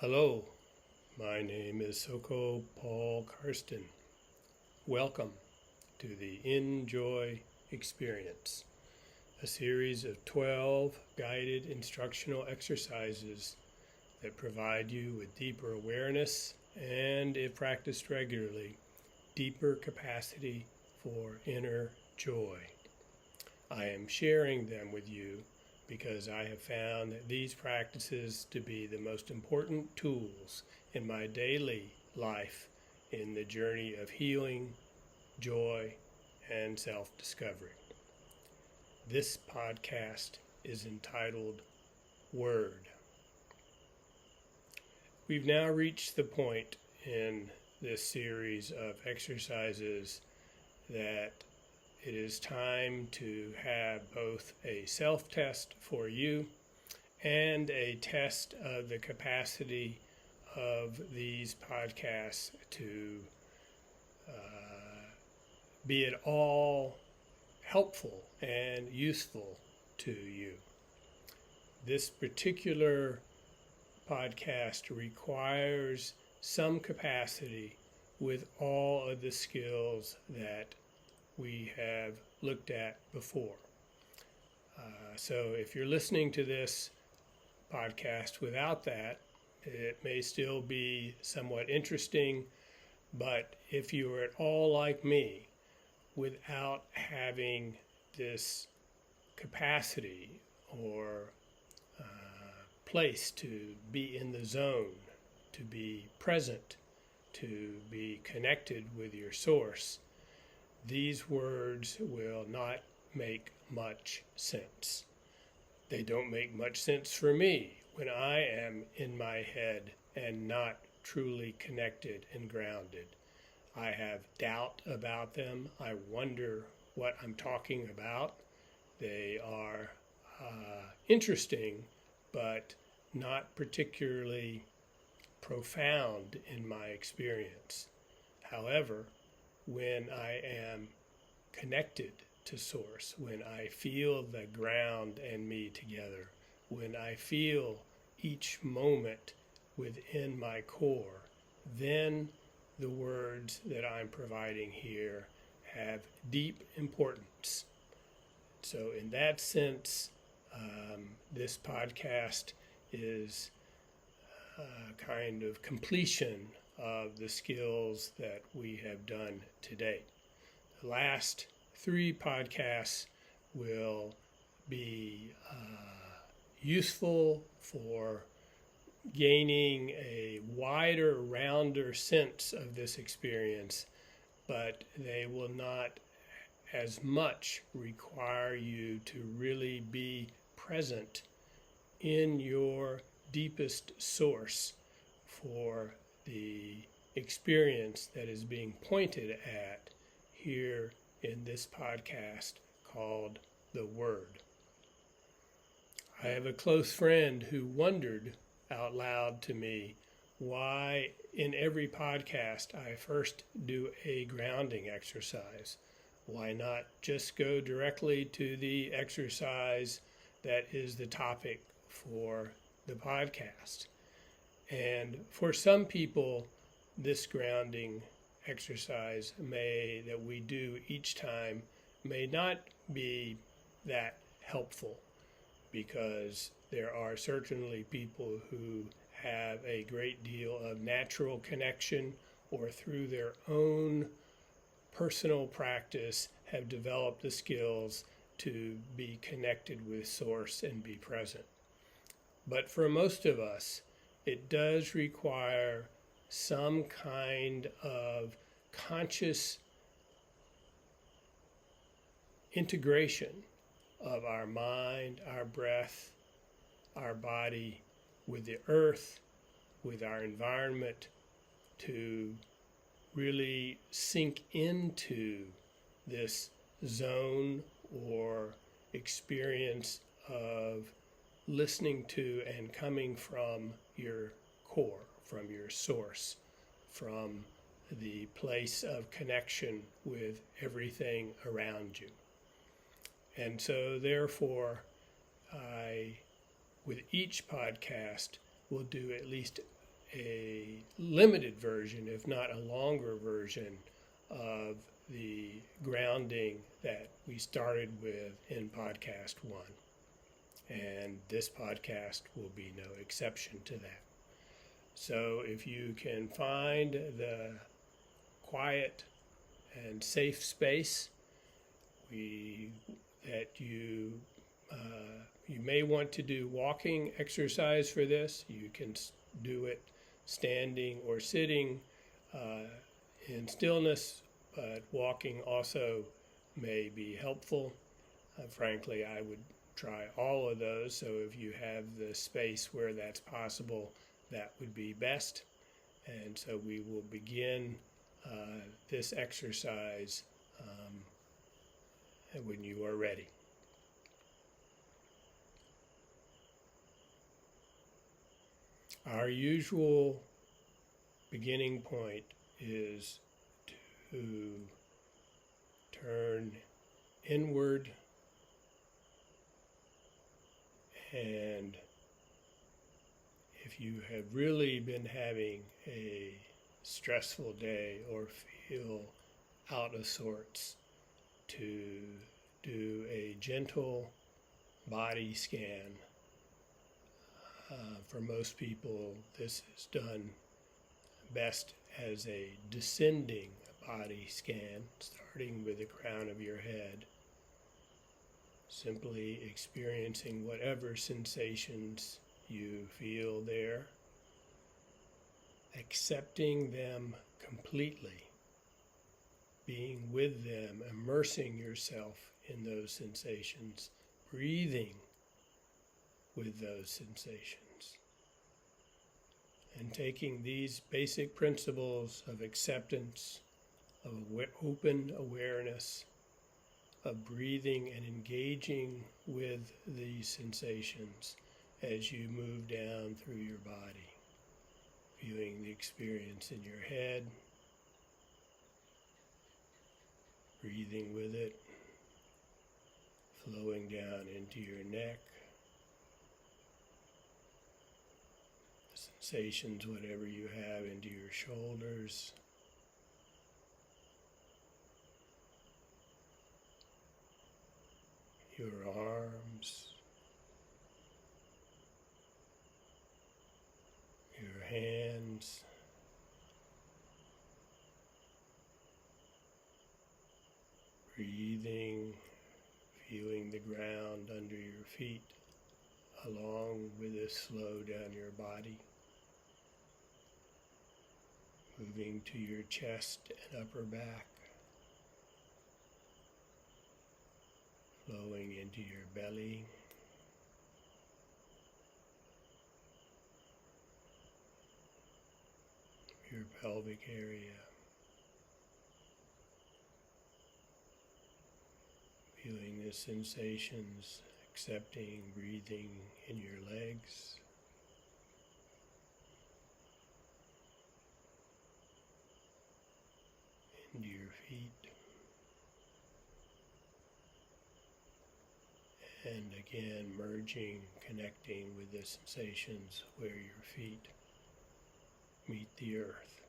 Hello, my name is Soko Karsten. Welcome to the Enjoy Experience, a series of 12 guided instructional exercises that provide you with deeper awareness and, if practiced regularly, deeper capacity for inner joy. I am sharing them with you because I have found these practices to be the most important tools in my daily life in the journey of healing, joy, and self-discovery. This podcast is entitled Word. We've now reached the point in this series of exercises that it is time to have both a self-test for you and a test of the capacity of these podcasts to be at all helpful and useful to you. This particular podcast requires some capacity with all of the skills that we have looked at before. So if you're listening to this podcast without that, it may still be somewhat interesting, but if you are at all like me, without having this capacity or place to be in the zone, to be present, to be connected with your source, these words will not make much sense. They don't make much sense for me when I am in my head and not truly connected and grounded. I have doubt about them. I wonder what I'm talking about. They are interesting, but not particularly profound in my experience. However, when I am connected to Source, when I feel the ground and me together, when I feel each moment within my core, then the words that I'm providing here have deep importance. So in that sense, this podcast is a kind of completion of the skills that we have done today. The last 3 podcasts will be useful for gaining a wider, rounder sense of this experience, but they will not as much require you to really be present in your deepest source for the experience that is being pointed at here in this podcast called The Word. I have a close friend who wondered out loud to me why in every podcast I first do a grounding exercise. Why not just go directly to the exercise that is the topic for the podcast? And for some people, this grounding exercise that we do each time may not be that helpful, because there are certainly people who have a great deal of natural connection or through their own personal practice have developed the skills to be connected with Source and be present. But for most of us, it does require some kind of conscious integration of our mind, our breath, our body with the earth, with our environment, to really sink into this zone or experience of listening to and coming from your core, from your source, from the place of connection with everything around you. And so therefore, with each podcast, will do at least a limited version, if not a longer version, of the grounding that we started with in podcast 1. And this podcast will be no exception to that. So if you can find the quiet and safe space that you may want to do walking exercise for this, you can do it standing or sitting in stillness, but walking also may be helpful. Frankly, I would try all of those, so if you have the space where that's possible, that would be best. And so we will begin this exercise when you are ready. Our usual beginning point is to turn inward, and if you have really been having a stressful day or feel out of sorts, to do a gentle body scan. For most people, this is done best as a descending body scan, starting with the crown of your head, simply experiencing whatever sensations you feel there, accepting them completely, being with them, immersing yourself in those sensations, breathing with those sensations, and taking these basic principles of acceptance, of open awareness, of breathing and engaging with these sensations as you move down through your body, viewing the experience in your head, breathing with it, flowing down into your neck, sensations, whatever you have, into your shoulders, your arms, your hands, breathing, feeling the ground under your feet, along with this flow down your body, moving to your chest and upper back, flowing into your belly, your pelvic area, feeling the sensations, accepting breathing in your legs, into your feet, and again merging, connecting with the sensations where your feet meet the earth.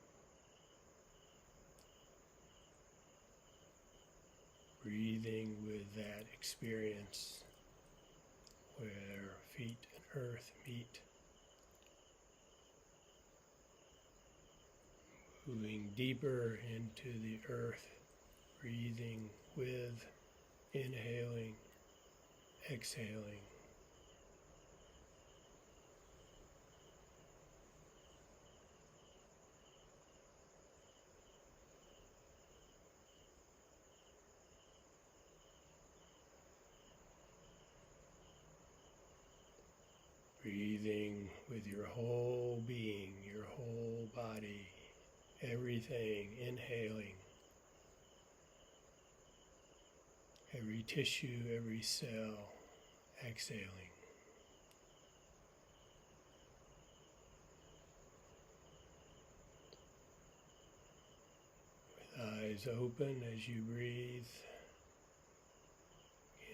Breathing with that experience where feet and earth meet. Moving deeper into the earth, breathing with, inhaling, exhaling. Breathing with your whole being, your whole body, everything, inhaling, every tissue, every cell, exhaling. With eyes open as you breathe,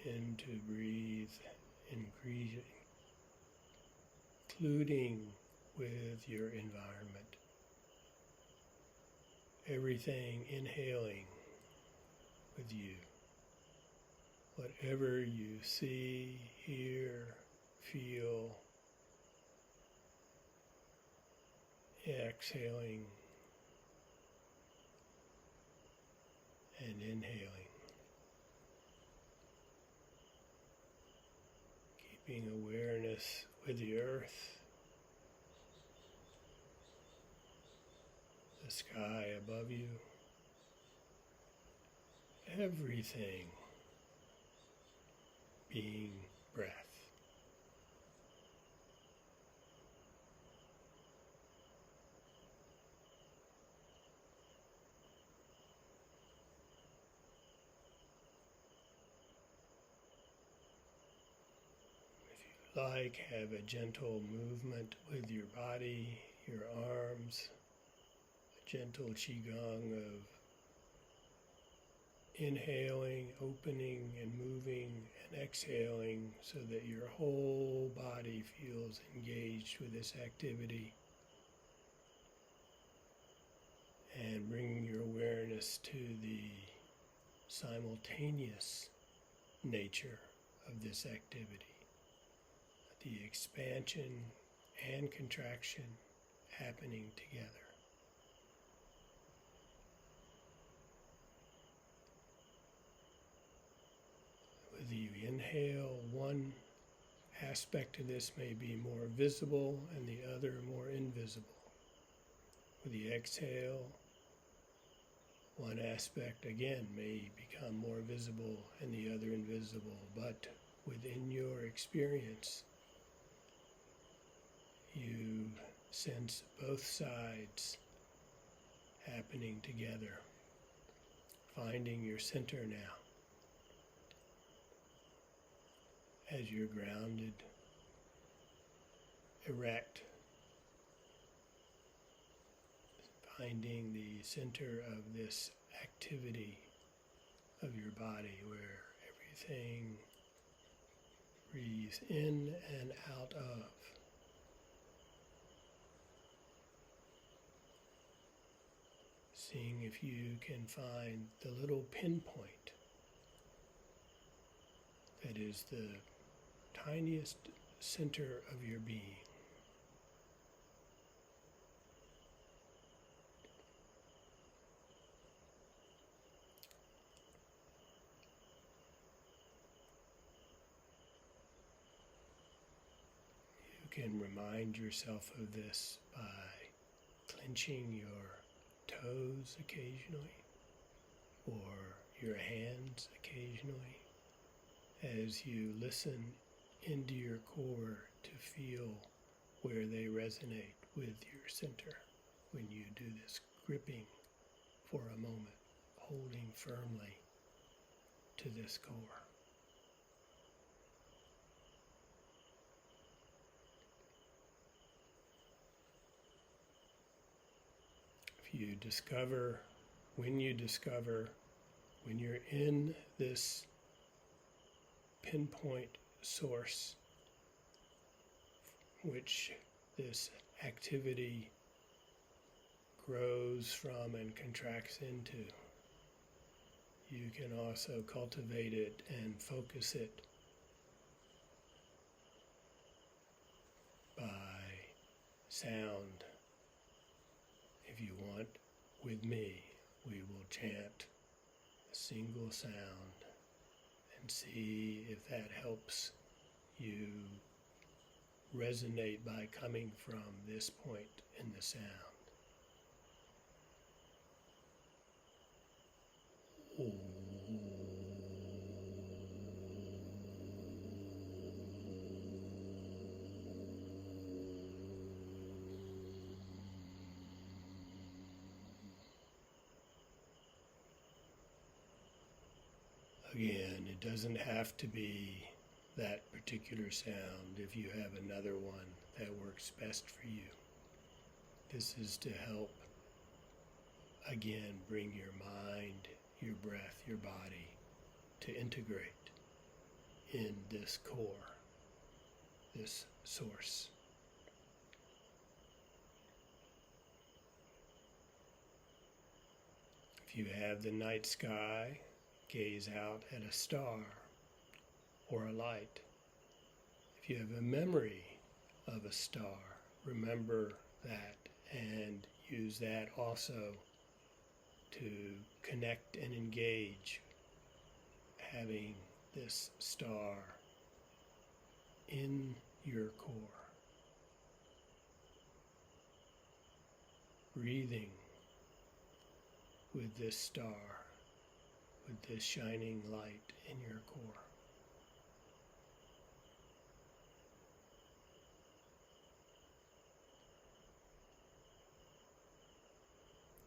begin to breathe, including with your environment. Everything inhaling with you. Whatever you see, hear, feel, exhaling and inhaling. Keeping awareness with the earth, the sky above you, everything being breath. If you like, have a gentle movement with your body, your arms, a gentle qigong of inhaling, opening and moving, and exhaling so that your whole body feels engaged with this activity. And bringing your awareness to the simultaneous nature of this activity, the expansion and contraction happening together. Whether you inhale, one aspect of this may be more visible and the other more invisible. With the exhale, one aspect again may become more visible and the other invisible, but within your experience, you sense both sides happening together, finding your center now. As you're grounded, erect, finding the center of this activity of your body where everything breathes in and out of. Seeing if you can find the little pinpoint that is the tiniest center of your being. You can remind yourself of this by clenching your toes occasionally or your hands occasionally as you listen into your core to feel where they resonate with your center when you do this gripping for a moment, holding firmly to this core. If you discover, when you're in this pinpoint source, which this activity grows from and contracts into, you can also cultivate it and focus it by sound. If you want, with me, we will chant a single sound and see if that helps you resonate by coming from this point in the sound. Again, it doesn't have to be that particular sound if you have another one that works best for you. This is to help, again, bring your mind, your breath, your body to integrate in this core, this source. If you have the night sky, gaze out at a star or a light. If you have a memory of a star, remember that and use that also to connect and engage, having this star in your core. Breathing with this star, with this shining light in your core.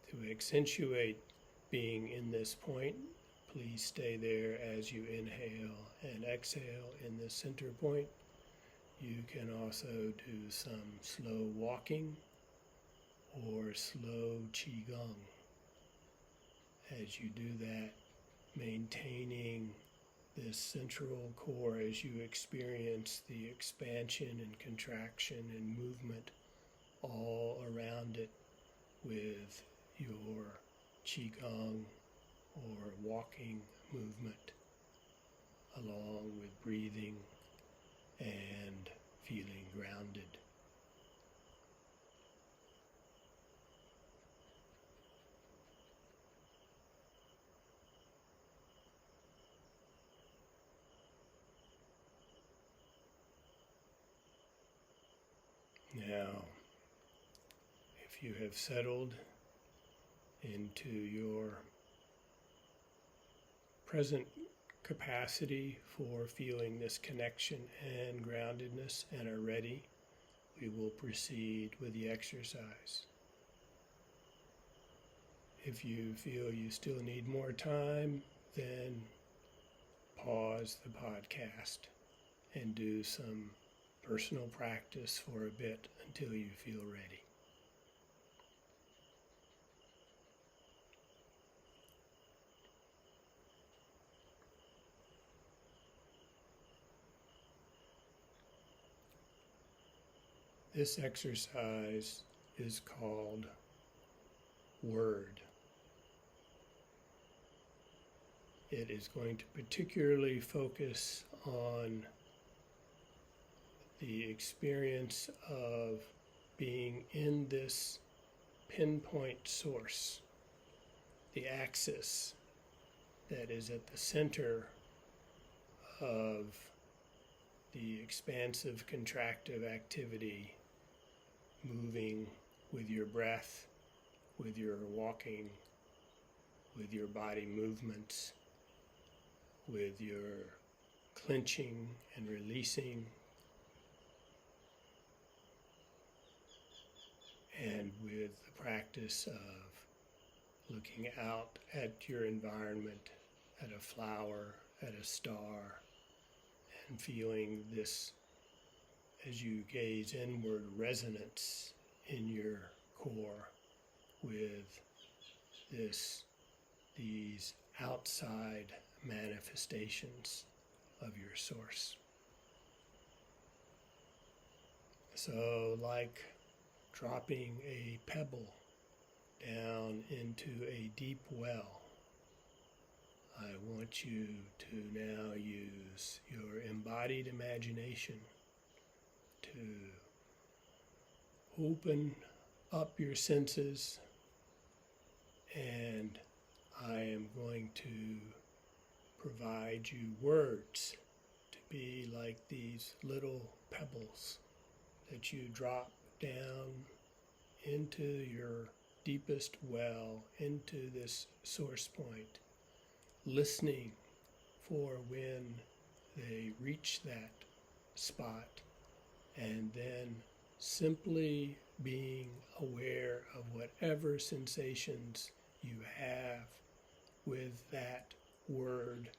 To accentuate being in this point, please stay there as you inhale and exhale in the center point. You can also do some slow walking or slow qigong. As you do that, maintaining this central core as you experience the expansion and contraction and movement all around it with your qigong or walking movement, along with breathing and feeling grounded. Now, if you have settled into your present capacity for feeling this connection and groundedness and are ready, we will proceed with the exercise. If you feel you still need more time, then pause the podcast and do some personal practice for a bit until you feel ready. This exercise is called Word. It is going to particularly focus on the experience of being in this pinpoint source, the axis that is at the center of the expansive contractive activity, moving with your breath, with your walking, with your body movements, with your clenching and releasing, and with the practice of looking out at your environment, at a flower, at a star, and feeling this, as you gaze inward, resonance in your core with these outside manifestations of your source. So, like dropping a pebble down into a deep well, I want you to now use your embodied imagination to open up your senses, and I am going to provide you words to be like these little pebbles that you drop down into your deepest well, into this source point, listening for when they reach that spot, and then simply being aware of whatever sensations you have with that word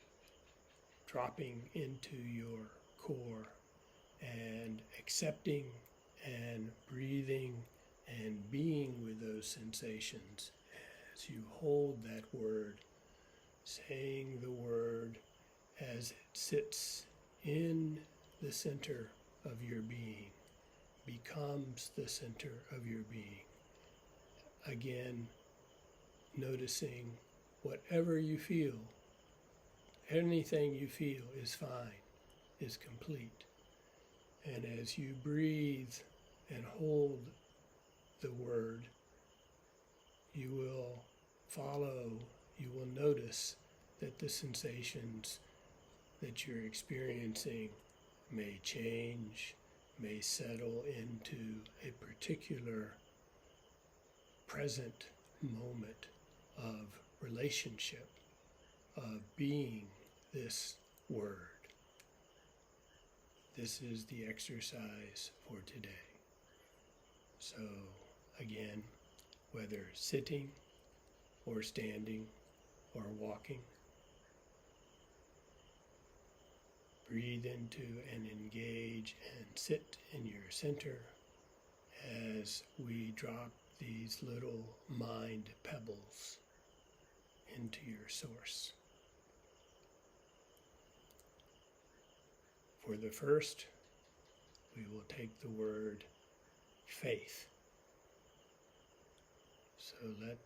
dropping into your core, and accepting and breathing and being with those sensations as you hold that word, saying the word as it sits in the center of your being, becomes the center of your being. Again, noticing whatever you feel, anything you feel is fine, is complete. And as you breathe and hold the word, you will follow, you will notice that the sensations that you're experiencing may change, may settle into a particular present moment of relationship, of being this word. This is the exercise for today. So again, whether sitting or standing or walking, breathe into and engage and sit in your center as we drop these little mind pebbles into your source. For the first, we will take the word faith. So let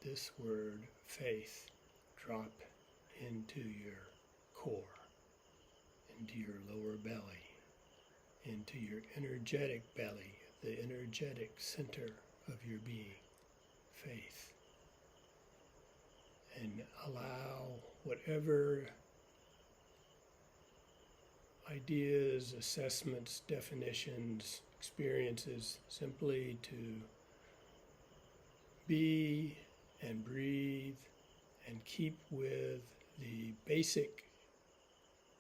this word faith drop into your core, into your lower belly, into your energetic belly, the energetic center of your being, faith. And allow whatever ideas, assessments, definitions, experiences, simply to be and breathe and keep with the basic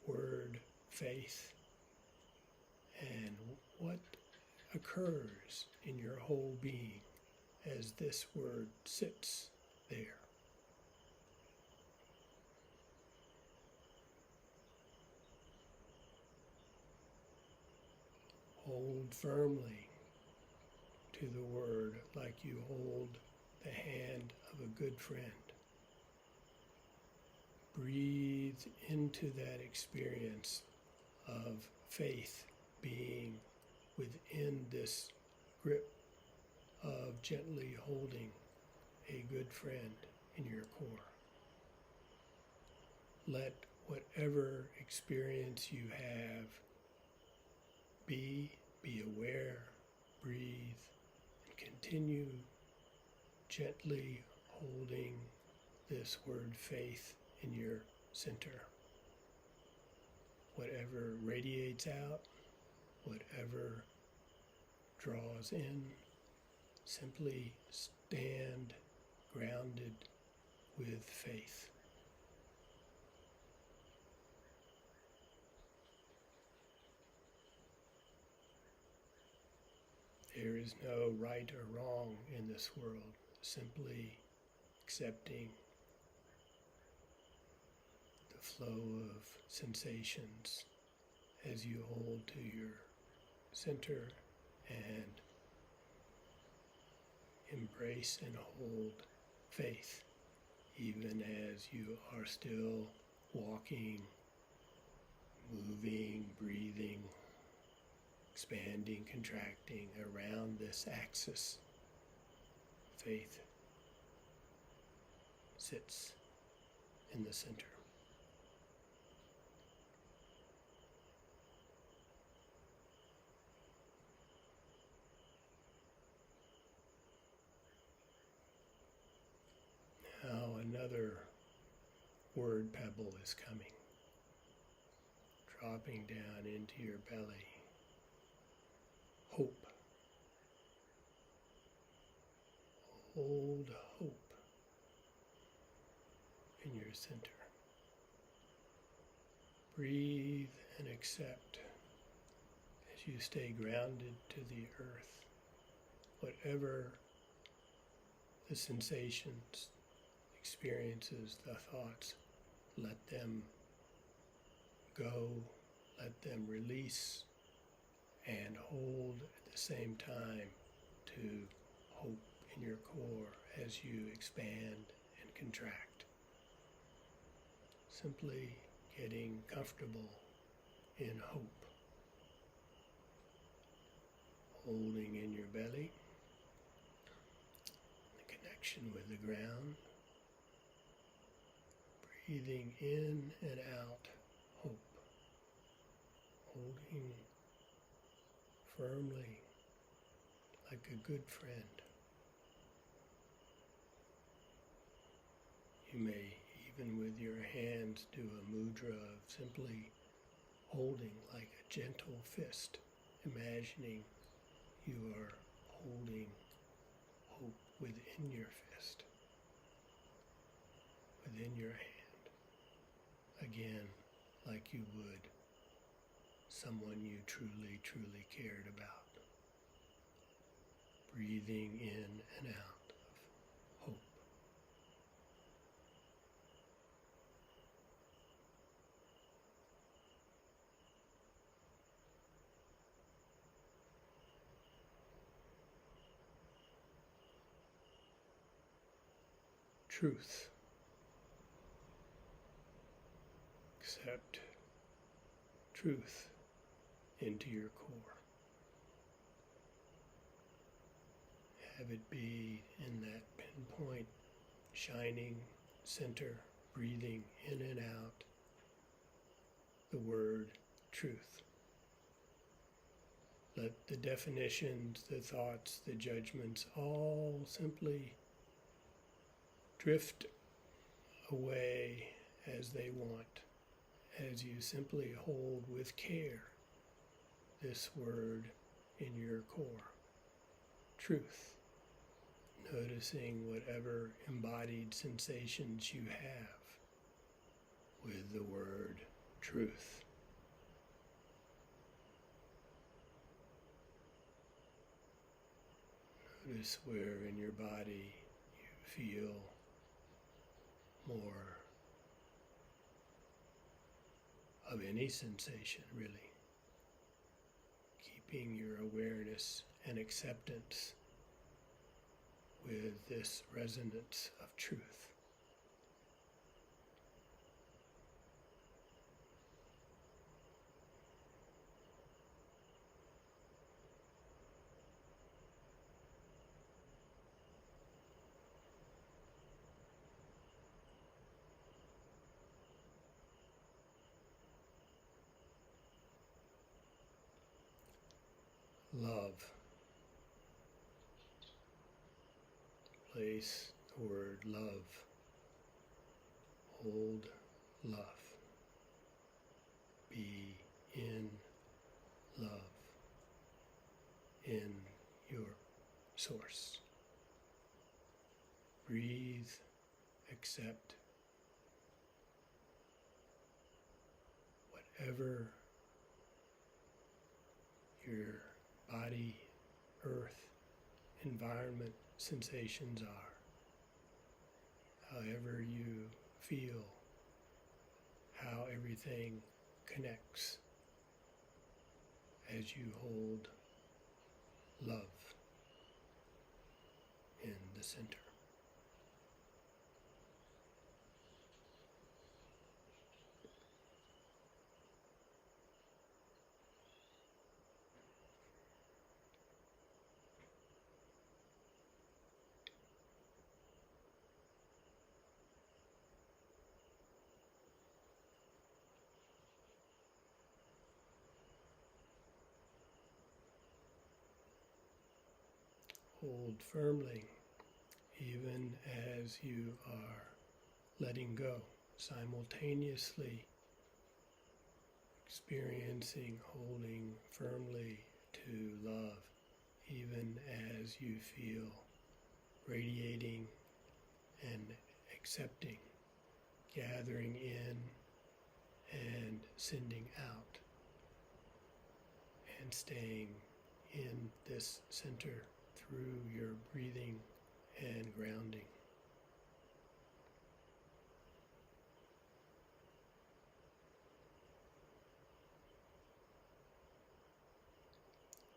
word faith and what occurs in your whole being as this word sits there. Hold firmly to the word like you hold the hand of a good friend. Breathe into that experience of faith being within this grip of gently holding a good friend in your core. Let whatever experience you have be aware, breathe, and continue gently holding this word faith in your center. Whatever radiates out, whatever draws in, simply stand grounded with faith. There is no right or wrong in this world, simply accepting the flow of sensations as you hold to your center and embrace and hold faith, even as you are still walking, moving, breathing, expanding, contracting around this axis. Faith sits in the center. Now another word pebble is coming, dropping down into your belly. Hope. Hold hope in your center. Breathe and accept as you stay grounded to the earth. Whatever the sensations, experiences, the thoughts, let them go, let them release, and hold at the same time to hope in your core as you expand and contract. Simply getting comfortable in hope. Holding in your belly, the connection with the ground, breathing in and out hope, holding firmly like a good friend. You may, even with your hands, do a mudra of simply holding like a gentle fist, imagining you are holding hope within your fist, within your hand, again, like you would someone you truly, truly cared about. Breathing in and out of hope. Truth. Accept truth into your core. Have it be in that pinpoint, shining center, breathing in and out the word truth. Let the definitions, the thoughts, the judgments all simply drift away as they want, as you simply hold with care this word in your core. Truth. Noticing whatever embodied sensations you have with the word truth. Notice where in your body you feel more of any sensation, really. Keeping your awareness and acceptance with this resonance of truth. Love. Place the word love. Hold love. Be in love. In your source. Breathe, accept whatever your body, earth, environment, sensations are. However you feel, how everything connects as you hold love in the center. Hold firmly, even as you are letting go, simultaneously experiencing holding firmly to love, even as you feel radiating and accepting, gathering in and sending out, and staying in this center through your breathing and grounding.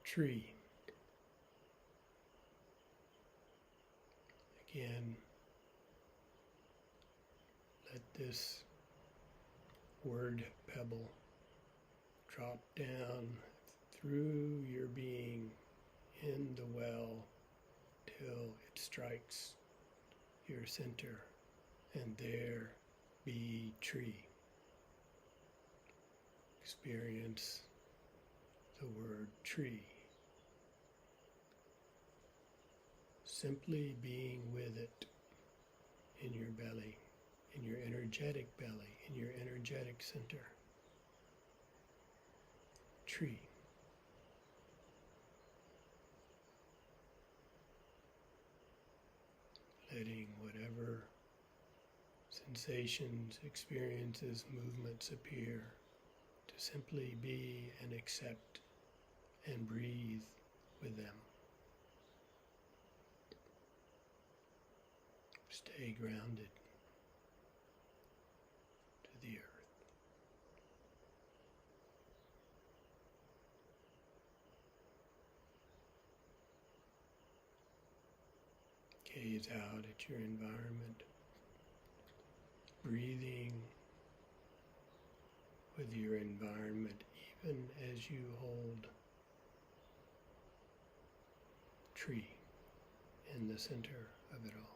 Tree. Again, let this word pebble drop down through your being in the well till it strikes your center, and there Be tree. Experience the word tree. Simply being with it in your belly, in your energetic belly, in your energetic center. Tree. Letting whatever sensations, experiences, movements appear to simply be and accept and breathe with them. Stay grounded to the earth. Gaze out at your environment, breathing with your environment even as you hold tree in the center of it all.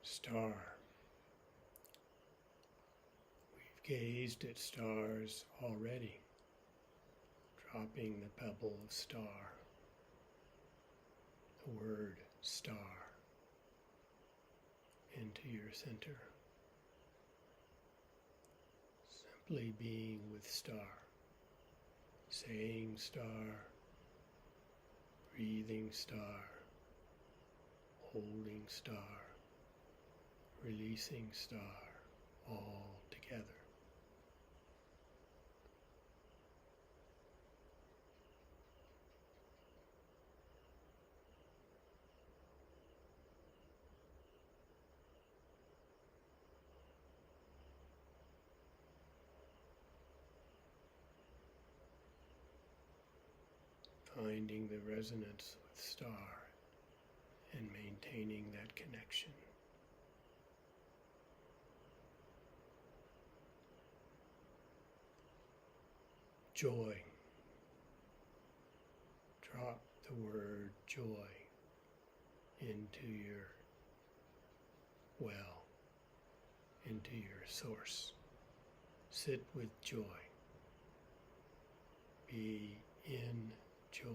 Star. We've gazed at stars already, dropping the pebble of star, the word star, into your center. Simply being with star, saying star, breathing star, holding star, releasing star, all together. Finding the resonance with star and maintaining that connection. Joy. Drop the word joy into your well, into your source. Sit with joy. Be in joy.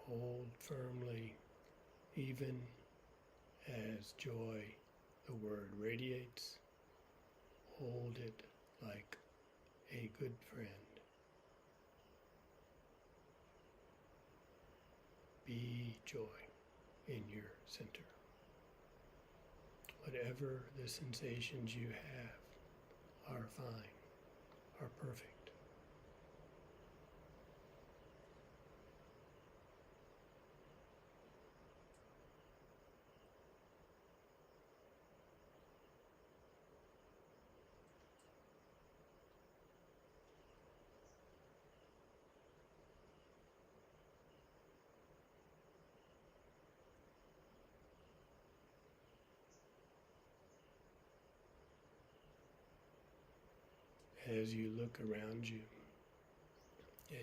Hold firmly, even as joy, the word radiates. Hold it like a good friend. Be joy in your center. Whatever the sensations you have are fine, are perfect. As you look around you,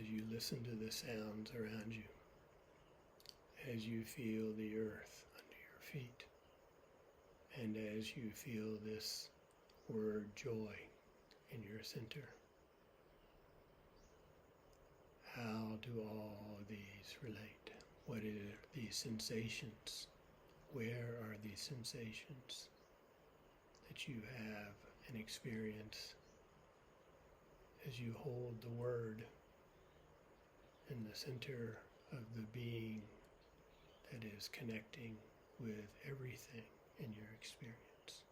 as you listen to the sounds around you, as you feel the earth under your feet, and as you feel this word joy in your center, how do all of these relate? What are these sensations? Where are these sensations that you have and experience as you hold the word in the center of the being that is connecting with everything in your experience?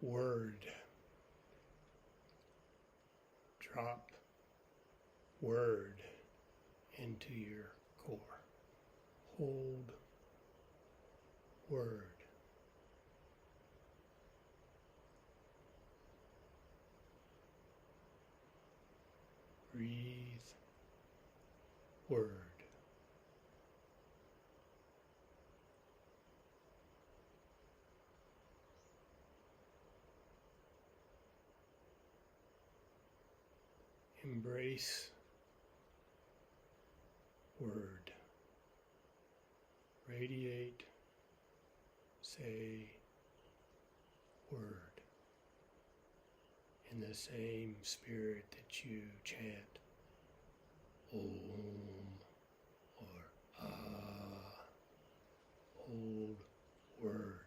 word. Drop word into your core. Hold word. Breathe word. Embrace word. Radiate, say word in the same spirit that you chant Om or Ah. Hold word.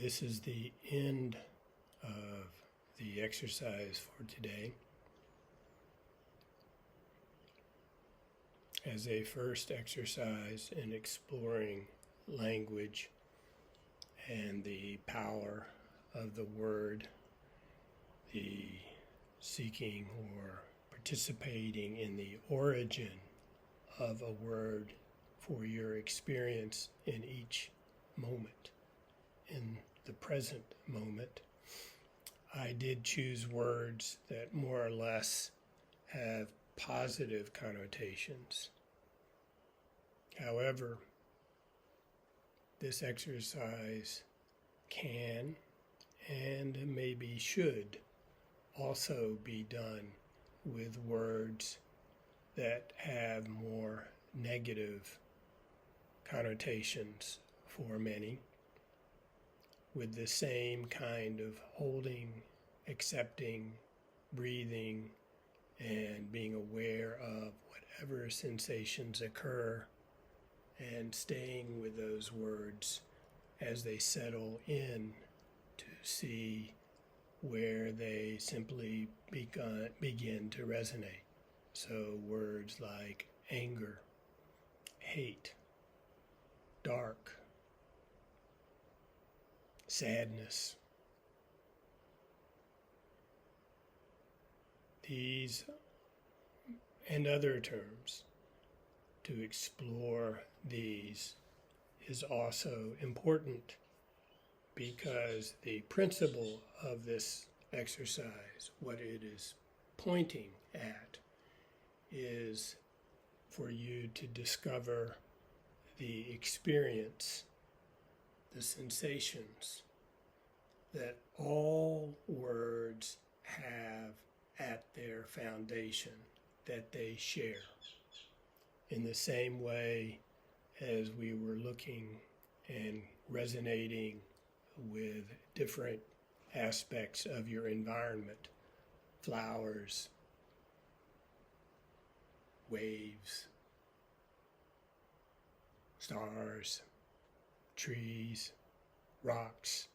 This is the end of the exercise for today. As a first exercise in exploring language and the power of the word, the seeking or participating in the origin of a word for your experience in each moment, in the present moment, I did choose words that more or less have positive connotations. However, this exercise can and maybe should also be done with words that have more negative connotations for many, with the same kind of holding, accepting, breathing, and being aware of whatever sensations occur and staying with those words as they settle in to see where they simply begin to resonate. So words like anger, hate, dark, sadness. These and other terms, to explore these is also important because the principle of this exercise, what it is pointing at, is for you to discover the experience, the sensations that all words have at their foundation, that they share. In the same way as we were looking and resonating with different aspects of your environment, flowers, waves, stars, trees, rocks,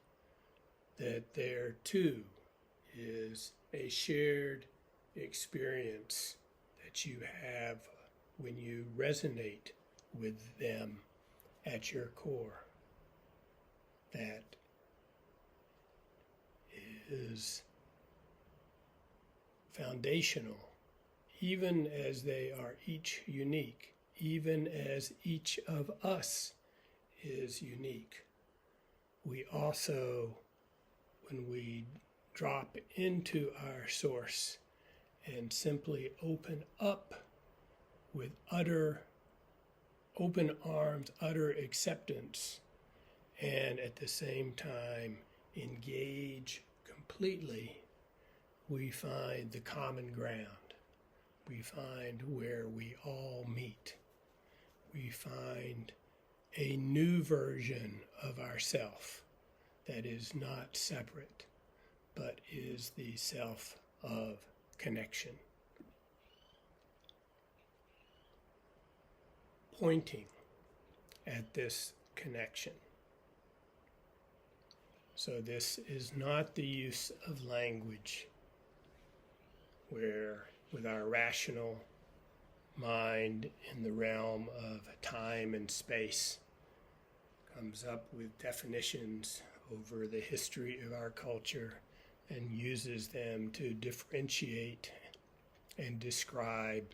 that there too is a shared experience that you have when you resonate with them at your core. That is foundational, even as they are each unique, even as each of us is unique. We also, when we drop into our source and simply open up with utter open arms, utter acceptance, and at the same time engage completely, we find the common ground. We find where we all meet. We find a new version of ourself that is not separate, but is the self of connection. Pointing at this connection. So this is not the use of language where with our rational mind in the realm of time and space comes up with definitions over the history of our culture and uses them to differentiate and describe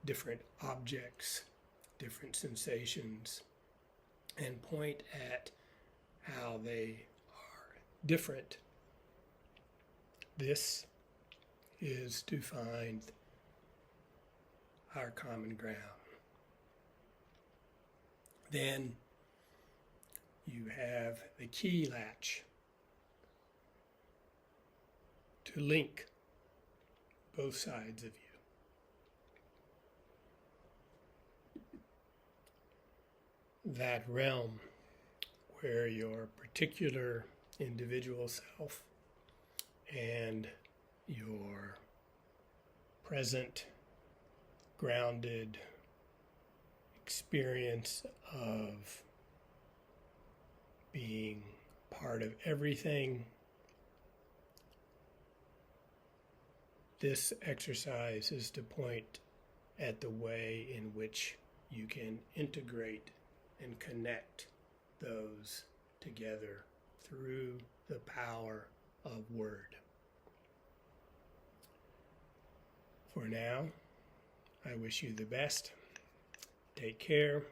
different objects, different sensations, and point at how they are different. This is to find our common ground. Then you have the key latch to link both sides of you. That realm where your particular individual self and your present grounded experience of being part of everything. This exercise is to point at the way in which you can integrate and connect those together through the power of word. For now, I wish you the best. Take care,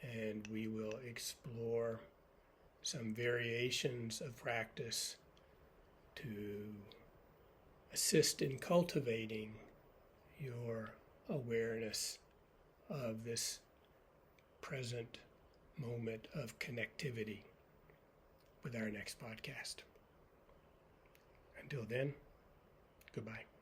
and we will explore some variations of practice to assist in cultivating your awareness of this present moment of connectivity with our next podcast. Until then, goodbye.